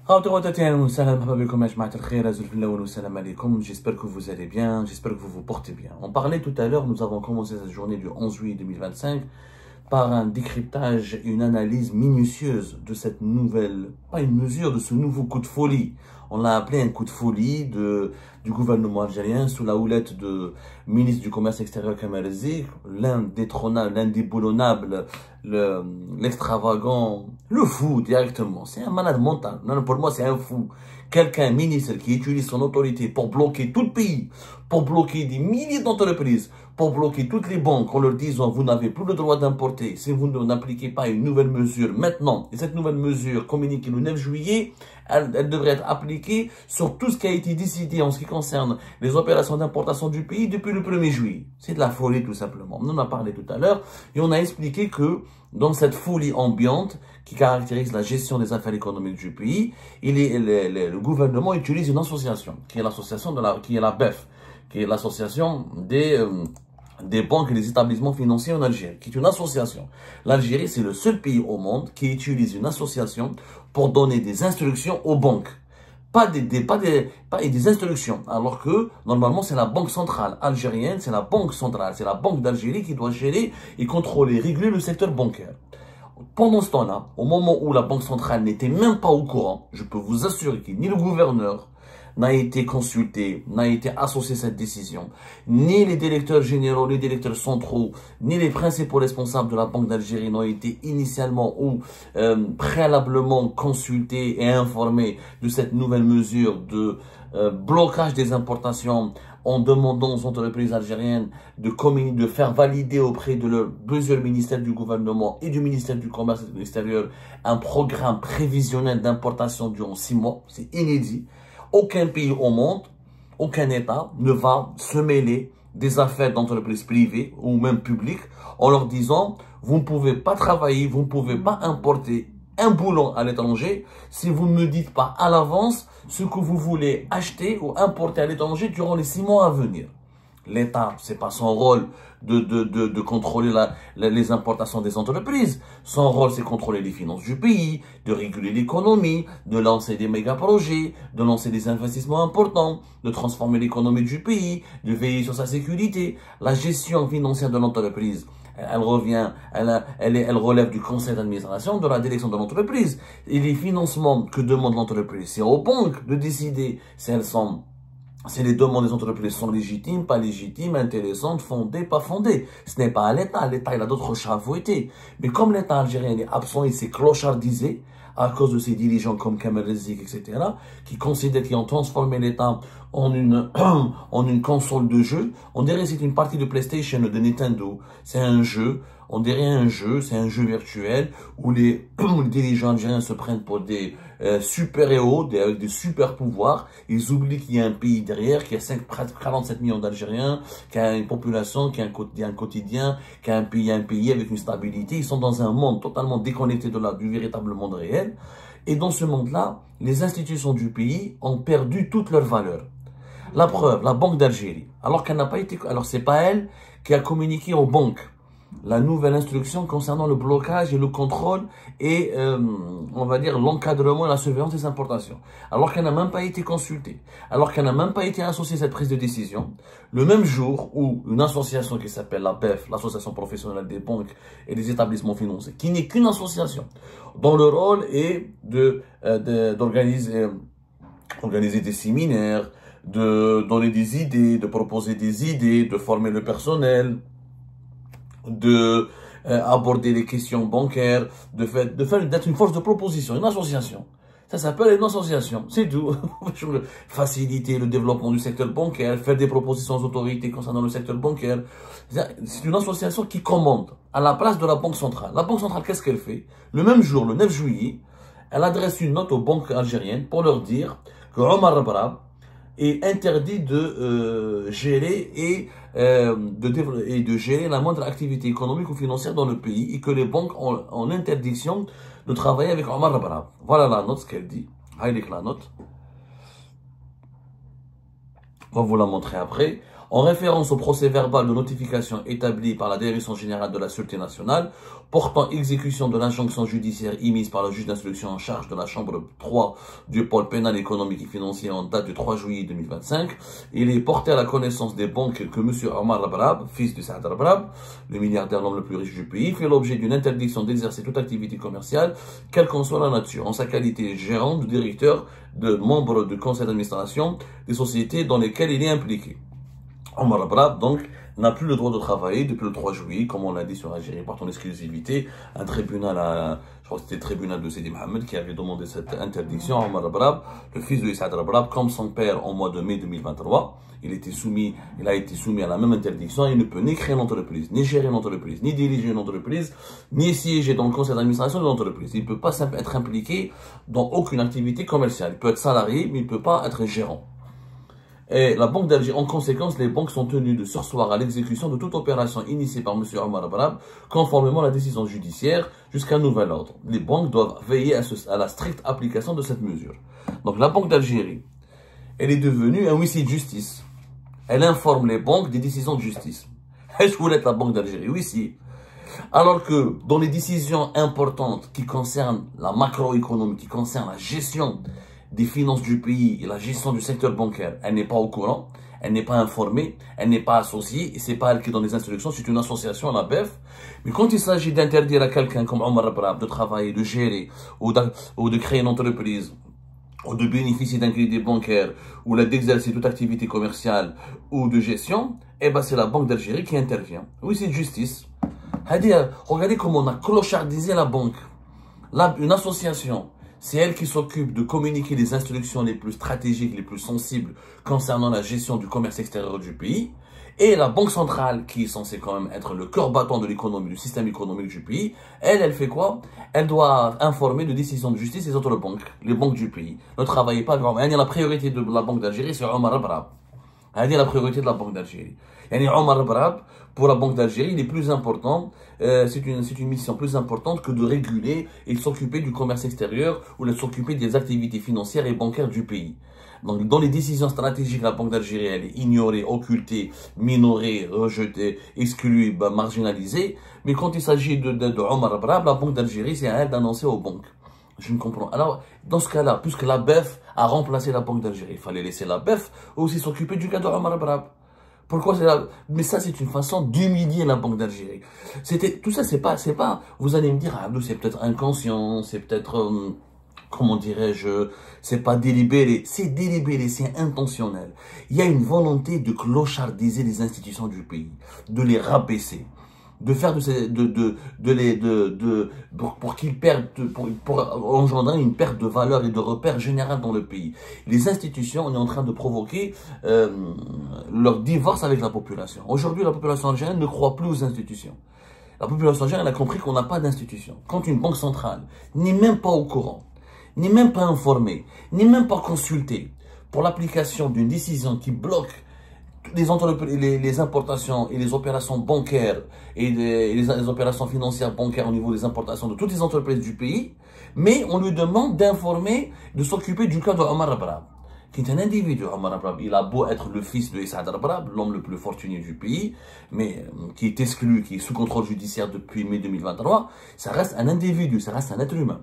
J'espère que vous allez bien, j'espère que vous vous portez bien. On parlait tout à l'heure, nous avons commencé cette journée du 11 juillet 2025 par un décryptage et une analyse minutieuse de cette nouvelle, pas une mesure, de ce nouveau coup de folie. On l'a appelé un coup de folie du gouvernement algérien sous la houlette de ministre du Commerce extérieur Kamel Zik, l'indétrônable, l'indéboulonnable, l'extravagant, le fou directement. C'est un malade mental. Non, pour moi, c'est un fou. Quelqu'un, ministre, qui utilise son autorité pour bloquer tout le pays, pour bloquer des milliers d'entreprises, pour bloquer toutes les banques en leur disant vous n'avez plus le droit d'importer si vous n'appliquez pas une nouvelle mesure maintenant. Et cette nouvelle mesure communiquée le 9 juillet, elle devrait être appliquée sur tout ce qui a été décidé en ce qui concerne les opérations d'importation du pays depuis le 1er juillet. C'est de la folie tout simplement. On en a parlé tout à l'heure et on a expliqué que dans cette folie ambiante qui caractérise la gestion des affaires économiques du pays, le gouvernement utilise une association, qui est l'association qui est la BEF, qui est l'association des banques et des établissements financiers en Algérie, qui est une association. L'Algérie, c'est le seul pays au monde qui utilise une association pour donner des instructions aux banques. Pas des instructions, alors que normalement c'est la banque centrale algérienne, c'est la banque centrale, c'est la banque d'Algérie qui doit gérer et contrôler, réguler le secteur bancaire. Pendant ce temps-là, au moment où la banque centrale n'était même pas au courant, je peux vous assurer que ni le gouverneur n'a été consulté, n'a été associé à cette décision, ni les directeurs généraux, les directeurs centraux, ni les principaux responsables de la Banque d'Algérie n'ont été initialement ou préalablement consultés et informés de cette nouvelle mesure de blocage des importations en demandant aux entreprises algériennes de faire valider auprès de plusieurs ministères du gouvernement et du ministère du Commerce extérieur un programme prévisionnel d'importation durant 6 mois. C'est inédit. Aucun pays au monde, aucun État ne va se mêler des affaires d'entreprises privées ou même publiques en leur disant vous ne pouvez pas travailler, vous ne pouvez pas importer un boulon à l'étranger si vous ne me dites pas à l'avance ce que vous voulez acheter ou importer à l'étranger durant les 6 mois à venir. L'État, c'est pas son rôle de contrôler les importations des entreprises. Son rôle, c'est contrôler les finances du pays, de réguler l'économie, de lancer des méga-projets, de lancer des investissements importants, de transformer l'économie du pays, de veiller sur sa sécurité. La gestion financière de l'entreprise, elle relève du conseil d'administration, de la direction de l'entreprise. Et les financements que demande l'entreprise, c'est aux banques de décider si les demandes des entreprises sont légitimes, pas légitimes, intéressantes, fondées, pas fondées. Ce n'est pas à l'État. L'État, il a d'autres chats à fouetter. Mais comme l'État algérien est absent, il s'est clochardisé à cause de ses dirigeants comme Kamel Zik, etc., qui ont transformé l'État en une console de jeu. On dirait que c'est une partie de PlayStation, de Nintendo. C'est un jeu. On dirait un jeu, c'est un jeu virtuel où les dirigeants algériens se prennent pour des super-héros, avec des super-pouvoirs. Ils oublient qu'il y a un pays derrière, qui a 47 millions d'Algériens, qui a une population, qui a un quotidien, qui a un pays avec une stabilité. Ils sont dans un monde totalement déconnecté du véritable monde réel. Et dans ce monde-là, les institutions du pays ont perdu toute leur valeur. La preuve, la Banque d'Algérie, alors c'est pas elle qui a communiqué aux banques la nouvelle instruction concernant le blocage et le contrôle et, on va dire, l'encadrement et la surveillance des importations. Alors qu'elle n'a même pas été consultée, alors qu'elle n'a même pas été associée à cette prise de décision, le même jour où une association qui s'appelle la BEF, l'Association professionnelle des banques et des établissements financiers, qui n'est qu'une association, dont le rôle est d'organiser des séminaires, de donner des idées, de proposer des idées, de former le personnel, aborder les questions bancaires, d'être une force de proposition, une association. Ça s'appelle une association, c'est tout. Faciliter le développement du secteur bancaire, faire des propositions aux autorités concernant le secteur bancaire. C'est une association qui commande à la place de la Banque centrale. La Banque centrale, qu'est-ce qu'elle fait? Le même jour, le 9 juillet, elle adresse une note aux banques algériennes pour leur dire que Omar Rabra est interdit de gérer de gérer la moindre activité économique ou financière dans le pays et que les banques ont l'interdiction de travailler avec Omar Rabra. Voilà la note, ce qu'elle dit. Avec la note. On va vous la montrer après. en référence au procès-verbal de notification établi par la Direction générale de la Sûreté nationale, portant exécution de l'injonction judiciaire émise par le juge d'instruction en charge de la Chambre 3 du pôle pénal économique et financier en date du 3 juillet 2025, il est porté à la connaissance des banques que M. Omar Rabrab, fils de Saad Rabrab, le milliardaire, l'homme le plus riche du pays, fait l'objet d'une interdiction d'exercer toute activité commerciale, quelle qu'en soit la nature, en sa qualité de gérant, de directeur, de membre du conseil d'administration des sociétés dans lesquelles il est impliqué. Omar Rabrab, donc, n'a plus le droit de travailler depuis le 3 juillet, comme on l'a dit sur Algérie, par ton exclusivité. Un tribunal, je crois que c'était le tribunal de Sidi Mohamed qui avait demandé cette interdiction. Omar Rabrab, le fils de Saad Rabrab, comme son père en mois de mai 2023, il a été soumis à la même interdiction. Il ne peut ni créer une entreprise, ni gérer une entreprise, ni diriger une entreprise, ni siéger dans le conseil d'administration de l'entreprise. Il ne peut pas être impliqué dans aucune activité commerciale. Il peut être salarié, mais il ne peut pas être gérant. Et la Banque d'Algérie, en conséquence, les banques sont tenues de surseoir à l'exécution de toute opération initiée par M. Omar Rabrab, conformément à la décision judiciaire, jusqu'à nouvel ordre. Les banques doivent veiller à la stricte application de cette mesure. Donc la Banque d'Algérie, elle est devenue un huissier de justice. Elle informe les banques des décisions de justice. Est-ce que vous êtes la Banque d'Algérie? Oui, si. Alors que dans les décisions importantes qui concernent la macroéconomie, qui concernent la gestion des finances du pays et la gestion du secteur bancaire, elle n'est pas au courant, elle n'est pas informée, elle n'est pas associée, et c'est pas elle qui donne les instructions, c'est une association, la BEF. Mais quand il s'agit d'interdire à quelqu'un comme Omar Rabrab de travailler, de gérer, ou de créer une entreprise, ou de bénéficier d'un crédit bancaire, ou d'exercer toute activité commerciale ou de gestion, eh ben c'est la Banque d'Algérie qui intervient. Oui, c'est de justice. Regardez comment on a clochardisé la banque. Une association, c'est elle qui s'occupe de communiquer les instructions les plus stratégiques, les plus sensibles concernant la gestion du commerce extérieur du pays. Et la Banque centrale, qui est censée quand même être le cœur battant de l'économie, du système économique du pays, elle fait quoi? Elle doit informer de décisions de justice les autres banques, les banques du pays. Ne travaillez pas vraiment. La priorité de la Banque d'Algérie, c'est Omar Rabrab. C'est la priorité de la Banque d'Algérie. Omar Rabrab, pour la Banque d'Algérie, il est plus important, c'est une mission plus importante que de réguler et de s'occuper du commerce extérieur ou de s'occuper des activités financières et bancaires du pays. Donc, dans les décisions stratégiques, la Banque d'Algérie, elle est ignorée, occultée, minorée, rejetée, exclue, marginalisée. Mais quand il s'agit de Omar Rabrab, la Banque d'Algérie, c'est à elle d'annoncer aux banques. Je ne comprends. Alors, dans ce cas-là, puisque la BEF a remplacé la Banque d'Algérie, il fallait laisser la BEF aussi s'occuper du cas de Omar Rabrab. Pourquoi c'est là? Mais ça, c'est une façon d'humilier la Banque d'Algérie. Tout ça, c'est pas, vous allez me dire, ah, c'est peut-être inconscient, c'est peut-être, comment dirais-je, c'est pas délibéré. C'est délibéré, c'est intentionnel. Il y a une volonté de clochardiser les institutions du pays, de les rabaisser, de faire pour qu'ils perdent, pour engendrer une perte de valeur et de repères général dans le pays. Les institutions, on est en train de provoquer leur divorce avec la population. Aujourd'hui, la population algérienne ne croit plus aux institutions. La population algérienne a compris qu'on n'a pas d'institution. Quand une banque centrale n'est même pas au courant, n'est même pas informée, n'est même pas consultée pour l'application d'une décision qui bloque les importations et les opérations bancaires et les opérations financières bancaires au niveau des importations de toutes les entreprises du pays, mais on lui demande d'informer, de s'occuper du cas de Omar Rabrab, qui est un individu. Omar Rabrab, il a beau être le fils de Saad Rabrab, l'homme le plus fortuné du pays, mais qui est exclu, qui est sous contrôle judiciaire depuis mai 2023, ça reste un individu, ça reste un être humain.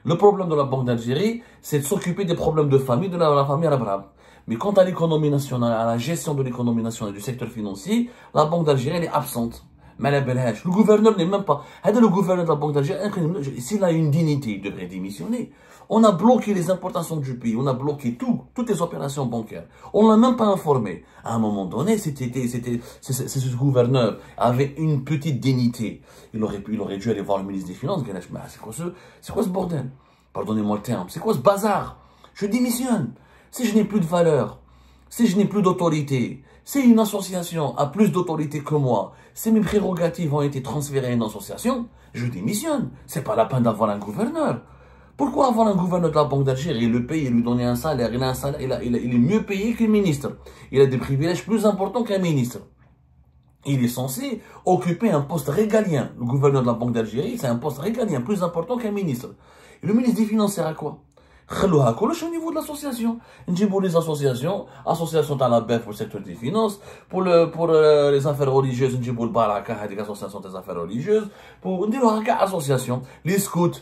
Le problème de la Banque d'Algérie, c'est de s'occuper des problèmes de famille de la famille Rabrab. Mais quant à l'économie nationale, à la gestion de l'économie nationale et du secteur financier, la Banque d'Algérie est absente. Mais le gouverneur n'est même pas. Le gouverneur de la Banque d'Algérie, s'il a une dignité, il devrait démissionner. On a bloqué les importations du pays, on a bloqué toutes les opérations bancaires. On l'a même pas informé. À un moment donné, ce gouverneur avait une petite dignité. Il aurait dû aller voir le ministre des Finances. Mais c'est quoi ce bordel? Pardonnez-moi le terme. C'est quoi ce bazar? Je démissionne. Si je n'ai plus de valeur, si je n'ai plus d'autorité, si une association a plus d'autorité que moi, si mes prérogatives ont été transférées à une association, je démissionne. C'est pas la peine d'avoir un gouverneur. Pourquoi avoir un gouverneur de la Banque d'Algérie, le payer, lui donner un salaire, il est mieux payé qu'un ministre. Il a des privilèges plus importants qu'un ministre. Il est censé occuper un poste régalien. Le gouverneur de la Banque d'Algérie, c'est un poste régalien plus important qu'un ministre. Et le ministre des Finances sert à quoi? خلوها كلش au niveau de l'association. نجيبوا les associations, association تاع la BEF pour le secteur des finances, pour les affaires religieuses نجيبوا البركة هذيك association des affaires religieuses, pour نديروا هكا association. Les scouts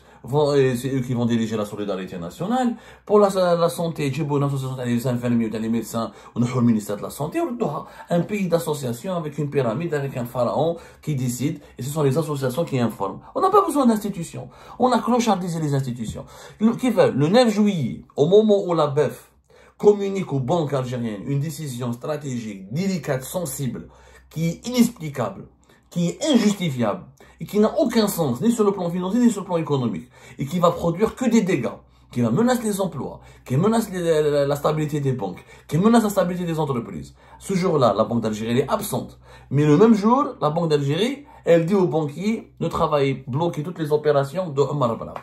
c'est eux qui vont diriger la solidarité nationale. Pour la santé نجيبوا une association تاع les infirmiers تاع les médecins ونحوا le ministère de la santé وندوها un pays d'association avec une pyramide avec un pharaon qui décide et ce sont les associations qui informent. On n'a pas besoin d'institutions. On a clochardisé les institutions. Le 9 juillet, au moment où la BEF communique aux banques algériennes une décision stratégique, délicate, sensible, qui est inexplicable, qui est injustifiable, et qui n'a aucun sens, ni sur le plan financier, ni sur le plan économique, et qui va produire que des dégâts, qui va menacer les emplois, qui menace la stabilité des banques, qui menace la stabilité des entreprises. Ce jour-là, la Banque d'Algérie est absente. Mais le même jour, la Banque d'Algérie, elle dit aux banquiers de travailler, bloquer toutes les opérations de Omar Abra.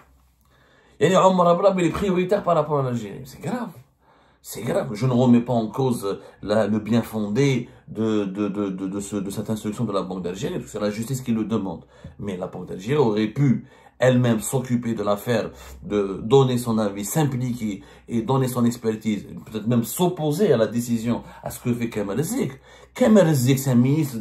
Et Omar Abra, il est prioritaire par rapport à l'Algérie. C'est grave. C'est grave. Je ne remets pas en cause le bien fondé de cette instruction de la Banque d'Algérie, parce que c'est la justice qui le demande. Mais la Banque d'Algérie aurait pu elle-même s'occuper de l'affaire, de donner son avis, s'impliquer et donner son expertise, peut-être même s'opposer à la décision, à ce que fait Kamal Zik. Kamal Zik, c'est un ministre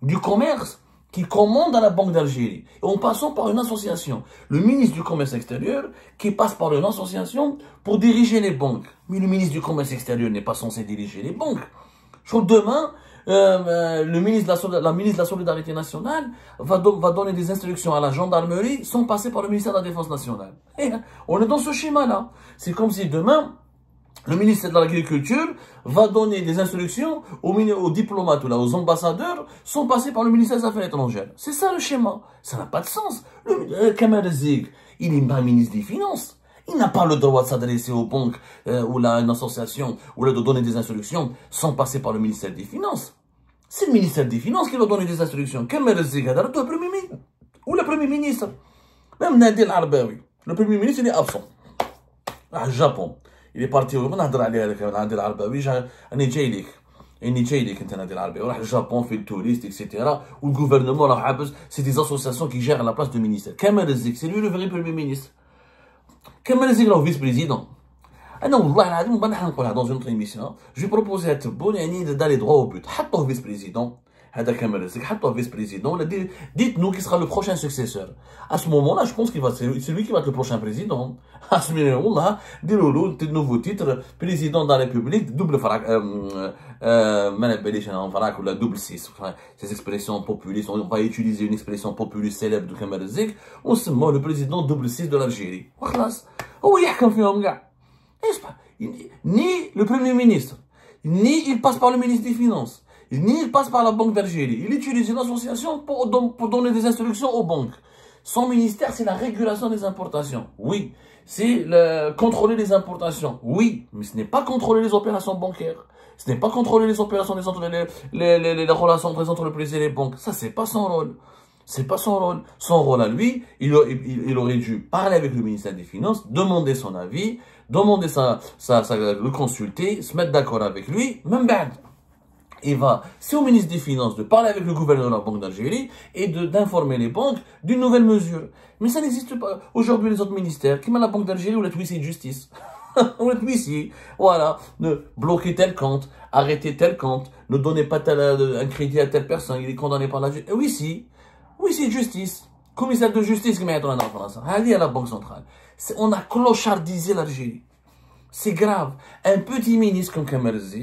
du commerce qui commande à la Banque d'Algérie, en passant par une association. Le ministre du Commerce extérieur qui passe par une association pour diriger les banques. Mais le ministre du Commerce extérieur n'est pas censé diriger les banques. Je crois que demain, la ministre de la Solidarité nationale va donner des instructions à la gendarmerie sans passer par le ministère de la Défense nationale. Et on est dans ce schéma-là. C'est comme si demain, le ministère de l'Agriculture va donner des instructions aux diplomates ou aux ambassadeurs sans passer par le ministère des Affaires étrangères. C'est ça le schéma. Ça n'a pas de sens. Kamal Zik, il n'est pas ministre des Finances. Il n'a pas le droit de s'adresser aux banques ou à une association ou de donner des instructions sans passer par le ministère des Finances. C'est le ministère des Finances qui doit donner des instructions. Kamal Zik, le Premier ministre. Ou le Premier ministre. Même Nadel Arbaoui. Le Premier ministre, il est absent. À Japon. Il est parti au نهضر عليه هذاك نادي العرباوي راني جاي لك انت نادي العرباوي راح الجابون في التوريست اكسيتيرا والغوفرنمون راه حابس سي دي اسوسياسيون كي جير لا بلاس دو مينيستر كمال الزيك سي لو لو فري بروميي مينيستر كمال الزيك راه فيس بريزيدون انا والله العظيم ما راح نقولها دون اون اوتر ايميسيون جو بروبوزي التبون يعني دالي دغوا او بوت حطوه فيس بريزيدون هذا كمال الزيك حطوه فيس بريزيدون ولا dites nous qui sera le prochain successeur. À ce moment-là, je pense qu'il va c'est lui qui va être le prochain président. À ce moment-là, dis-le de nouveau titre président de la République double frac ou la double 6. Ces expressions populistes, on va utiliser une expression populiste célèbre de Kamal Zik, on se met le président double 6 de l'Algérie. وخلاص هو يحكم فيهم كاع. Ni le premier ministre, ni il passe par le ministre des Finances. Ni il passe par la Banque d'Algérie. Il utilise une association pour donner des instructions aux banques. Son ministère, c'est la régulation des importations. Oui. C'est contrôler les importations. Oui. Mais ce n'est pas contrôler les opérations bancaires. Ce n'est pas contrôler les opérations les relations entre les entreprises et les banques. Ça, c'est pas son rôle. C'est pas son rôle. Son rôle à lui, il aurait dû parler avec le ministère des Finances, demander son avis, demander le consulter, se mettre d'accord avec lui, même bad. C'est au ministre des Finances de parler avec le gouverneur de la Banque d'Algérie et d'informer les banques d'une nouvelle mesure. Mais ça n'existe pas. Aujourd'hui, les autres ministères, qui met la Banque d'Algérie ou la huissier de justice. Ou le huissier, voilà, ne bloquer tel compte, arrêter tel compte, ne donnez pas un crédit à telle personne, il est condamné par la justice. Huissier de justice, commissaire de justice qui met en France. Allez à la Banque centrale. On a clochardisé l'Algérie. C'est grave. Un petit ministre comme Kamal Zik